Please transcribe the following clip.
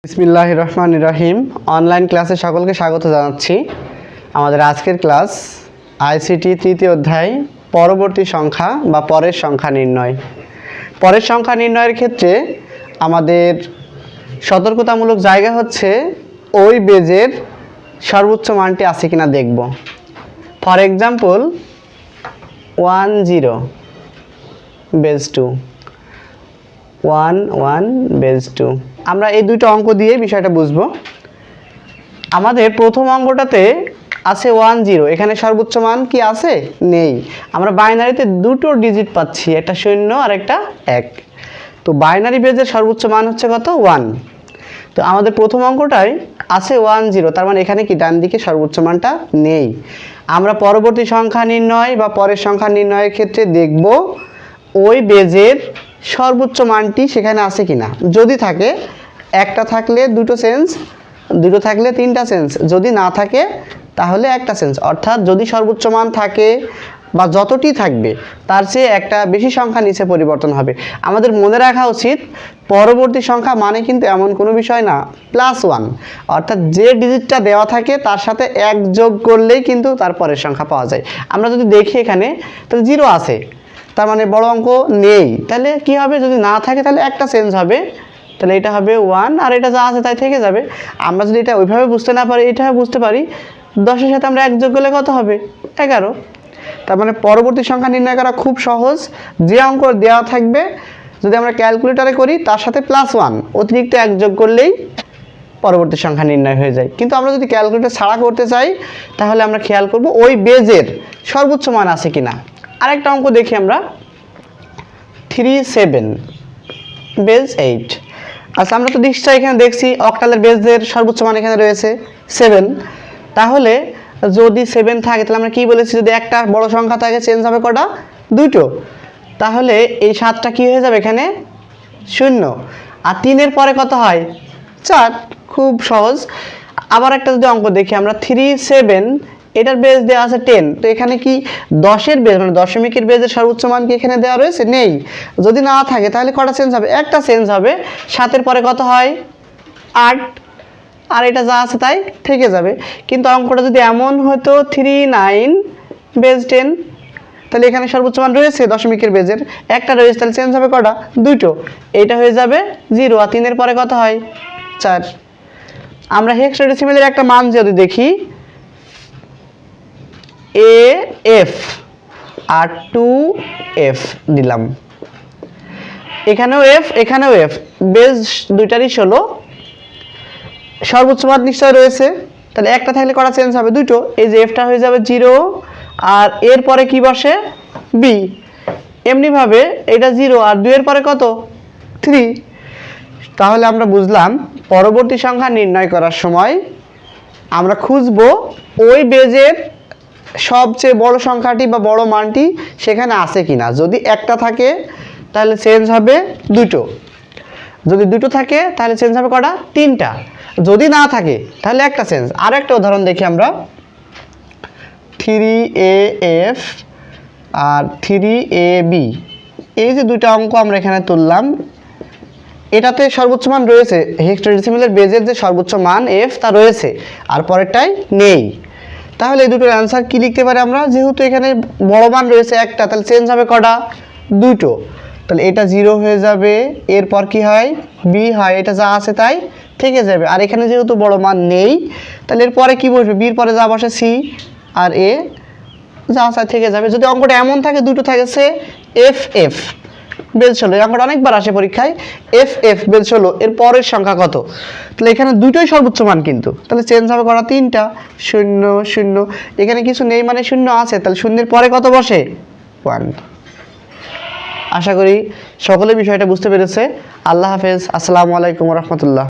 বিসমিল্লাহির রহমানির রহিম। অনলাইন ক্লাসে সকলকে স্বাগত জানাচ্ছি। আমাদের আজকের ক্লাস আইসিটি তৃতীয় অধ্যায় পরবর্তী সংখ্যা বা পরের সংখ্যা নির্ণয়। পরের সংখ্যা নির্ণয়ের ক্ষেত্রে আমাদের সতর্কতামূলক জায়গা হচ্ছে ওই বেজের সর্বোচ্চ মানটি আছে কিনা দেখব। For example 10 base 2, 1 base 2। আমরা এই দুটো অঙ্ক দিয়ে বিষয়টা বুঝবো। আমাদের প্রথম অঙ্কটাতে আছে 10, এখানে সর্বোচ্চ মান কি আছে? নেই। আমরা বাইনারিতে দুটো ডিজিট পাচ্ছি, একটা 0 আর একটা 1। তো বাইনারি বেজের সর্বোচ্চ মান হচ্ছে কত? 1। তো আমাদের প্রথম অঙ্কটাই আছে 10, তার মানে এখানে কি ডান দিকে সর্বোচ্চ মানটা নেই। আমরা পরবর্তী সংখ্যা নির্ণয় বা পরের সংখ্যা নির্ণয়ের ক্ষেত্রে দেখব ওই বেজের সর্বোচ্চ মানটি সেখানে আছে কিনা। যদি থাকে, একটা থাকলে দুটো সেন্স, দুটো থাকলে তিনটা সেন্স, যদি না থাকে তাহলে একটা সেন্স। অর্থাৎ যদি সর্বোচ্চ মান থাকে বা যতটি থাকবে তার চেয়ে একটা বেশি সংখ্যা নিচে পরিবর্তন হবে। আমাদের মনে রাখা উচিত পরবর্তী সংখ্যা মানে কিন্তু এমন কোনো বিষয় না +1, অর্থাৎ যে ডিজিটটা দেওয়া থাকে তার সাথে 1 যোগ করলেই কিন্তু তার পরের সংখ্যা পাওয়া যায়। আমরা যদি দেখি এখানে তাহলে 0 আছে, তার মানে বড় অঙ্ক নেই। তাহলে কি হবে? যদি না থাকে তাহলে একটা চেঞ্জ হবে, তাহলে এটা হবে 1 আর এটা যা আছে তাই থেকে যাবে। আমরা যদি এটা ওইভাবে বুঝতে না পারি, এইভাবে বুঝতে পারি 10-এর সাথে আমরা 1 যোগ করলে কত হবে? 11। তার মানে পরবর্তী সংখ্যা নির্ণয় করা খুব সহজ। যে অঙ্ক দেওয়া থাকবে যদি আমরা ক্যালকুলেটরে করি তার সাথে +1 অতিরিক্ত 1 যোগ করলেই পরবর্তী সংখ্যা নির্ণয় হয়ে যায়। কিন্তু আমরা যদি ক্যালকুলেটর ছাড়া করতে চাই তাহলে আমরা খেয়াল করব ওই বেজের সর্বোচ্চ মান আছে কিনা। আরেকটা অঙ্ক দেখি আমরা, 37 বেজ 8। আচ্ছা, আমরা তো নিশ্চয়ই এখানে দেখছি অক্টালের বেজের সর্বোচ্চ মান এখানে রয়েছে 7। তাহলে যদি 7 থাকে তাহলে আমরা কি বলেছি? যদি একটা বড় সংখ্যা থাকে চেঞ্জ হবে কটা? দুটো। তাহলে এই 7টা কি হয়ে যাবে? এখানে 0। আর 3-এর পরে কত হয়? 4। খুব সহজ। আবার একটা যদি অঙ্ক দেখি আমরা, 37 এটার বেজ দেওয়া আছে 10। তো এখানে কি 10-এর বেজ মানে দশমিকের বেজের সর্বোচ্চ মান কি এখানে দেওয়া রয়েছে? নেই। যদি না থাকে তাহলে কটা চেঞ্জ হবে? একটা চেঞ্জ হবে। 7-এর পরে কত হয়? 8। আর এটা যা আছে তাই থেকে যাবে। কিন্তু অঙ্কটা যদি এমন হতো 39 বেজ 10, তাহলে এখানে সর্বোচ্চ মান রয়েছে দশমিকের বেজের, একটা রয়েছে, তাহলে চেঞ্জ হবে কটা? দুটো। এটা হয়ে যাবে 0 আর 3-এর পরে কত হয়? 4। আমরা হেক্সাডেসিমেলের একটা মান যদি দেখি, AF আর 2F দিলাম, এখানেও F এখানেও F, বেজ দুইটারই 16, সর্বোচ্চ মান নিশ্চয় রয়েছে। তাহলে একটা থাকলে কটা চেঞ্জ হবে? দুটো। এই যে Fটা হয়ে যাবে 0 আর এর পরে কি বসে? B। এমনিভাবে এটা 0 আর 2-এর পরে কত? 3। তাহলে আমরা বুঝলাম পরবর্তী সংখ্যা নির্ণয় করার সময় আমরা খুঁজব ওই বেজের সবচেয়ে বড় সংখ্যাটি বা বড় মানটি সেখানে আছে কিনা। যদি একটা থাকে তাহলে চেঞ্জ হবে দুটো, যদি দুটো থাকে তাহলে চেঞ্জ হবে কটা? তিনটা। যদি না থাকে তাহলে একটা চেঞ্জ। আর একটা উদাহরণ দেখি আমরা, 3AF আর 3AB, এই যে দুটো অঙ্ক আমরা এখানে তুললাম, এটাতে সর্বোচ্চ মান রয়েছে, হেক্সাডেসিমেলের বেজের যে সর্বোচ্চ মান F তা রয়েছে আর পরেরটাই নেই। তাহলে এই দুটোর অ্যান্সার কি লিখতে পারি আমরা? যেহেতু এখানে বড় মান রয়েছে একটা, তাহলে চেঞ্জ হবে কটা? দুটো। তাহলে এটা 0 হয়ে যাবে, এরপর কি হয়? B হয়, এটা যা আছে তাই থেকে যাবে। আর এখানে যেহেতু বড় মান নেই তাহলে এরপরে কি বসবে? B এর পরে যা বসে C আর A যা আছে থেকে যাবে। যদি অঙ্কটা এমন থাকে দুটো থাকেছে FF বেজ 16, এই অঙ্কটা অনেকবার আসে পরীক্ষায়, FF বেজ 16 এর পরের সংখ্যা কত? তাহলে এখানে দুটোই সর্বোচ্চ মান কিন্তু, তাহলে চেঞ্জ হবে কটা? তিনটা। 0 0, এখানে কিছু নেই মানে 0 আছে, তাহলে 0-এর পরে কত বসে? 1। আশা করি সকলে বিষয়টা বুঝতে পেরেছে। আল্লাহ হাফেজ। আসসালামু আলাইকুম রহমতুল্লাহ।